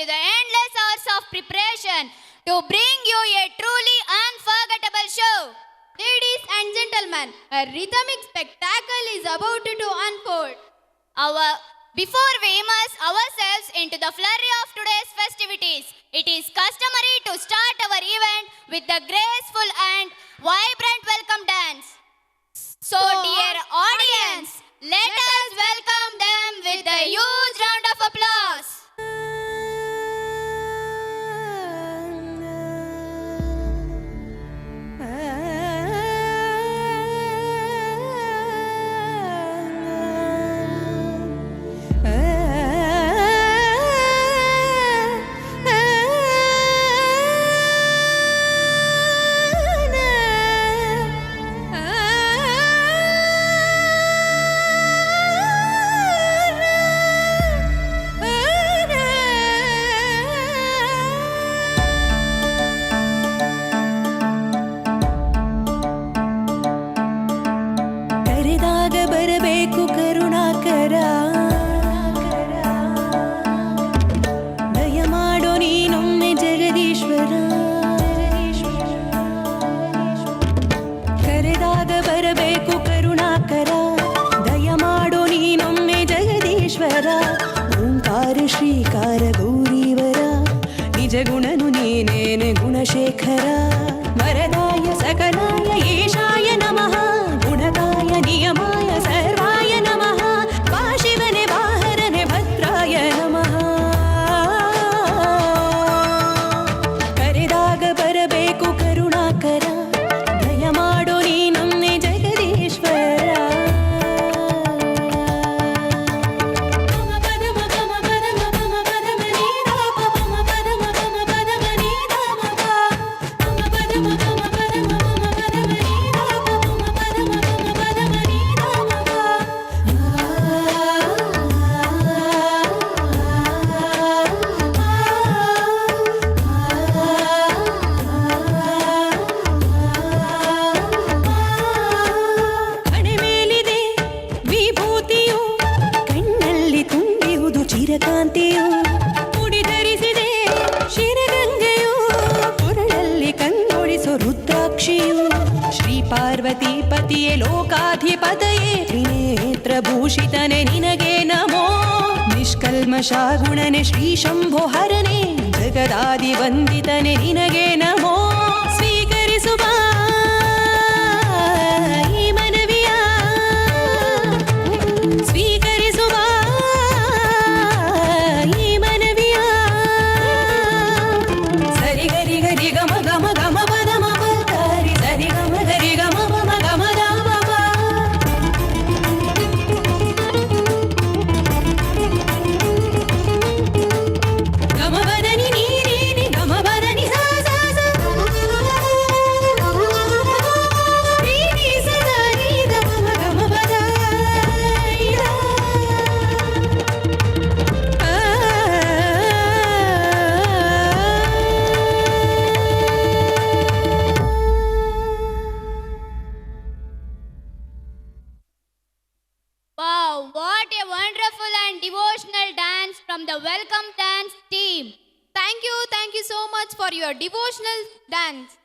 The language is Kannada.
into the endless hours of preparation to bring you a truly unforgettable show. Ladies and gentlemen, a rhythmic spectacle is about to unfold. Before we immerse ourselves into the flurry of today's festivities, it is customary to start our event with the graceful and vibrant welcome dance. So, dear audience, let us welcome them with a huge round of applause. ಬರಬೇಕು ಕರುಣಾಕರ ದಯ ಮಾಡೋ ನೀನೊಮ್ಮೆ ಜಗದೀಶ್ವರ ಕರೆದಾಗ ಬರಬೇಕು ಕರುಣಾಕರ ದಯ ಮಾಡೋ ನೀನೊಮ್ಮೆ ಜಗದೀಶ್ವರ ಓಂಕಾರ ಶ್ರೀಕಾರ ಗೌರೀವರ ನಿಜ ಗುಣನು ನೀನೇನೆ ಗುಣಶೇಖರ ವರದಾಯ ಸಕಲಾಯ ಈಶಾಯ ನಮಃ ಗುಣದಾಯ ನಿಯಮಾಯ ಸರ್ವಾಯ ನಮಃ ವಾ ಶಿವನೆ ವಾಹರನೆ ಭದ್ರಾಯ ನಮಃ ಕರೆದಾಗ ಬರಬೇಕು ಕರುಣಾಕರ ದಯ ಮಾಡೋ ನೀನೊಮ್ಮೆ ಜಗದೀಶ್ವರ ಚಿರಕಾಂತಿಯು ಮುಡಿಧರಿಸಿದೆ ಶಿರಗಂಗೆಯು ಕೊರಳಲ್ಲಿ ಕಂಗೊಳಿಸೋ ರುದ್ರಾಕ್ಷಿಯು ಶ್ರೀ ಪಾರ್ವತಿ ಪತಿಯೇ ಲೋಕಾಧಿಪತಯೇ ತ್ರಿನೇತ್ರ ಭೂಷಿತನೆ ನಿನಗೆ ನಮೋ ನಿಷ್ಕಲ್ಮಷ ಗುಣನೆ ಶ್ರೀ ಶಂಭೋ ಹರನೆ ಜಗದಾದಿ ವಂದಿತನೆ ನಿನಗೆ ನಮೋ ಸ್ವೀಕರಿಸುವ ಈ ಮನವಿಯ ಸ್ವೀಕರಿಸುವ Wow, what a wonderful and devotional dance from the Welcome Dance team. Thank you so much for your devotional dance.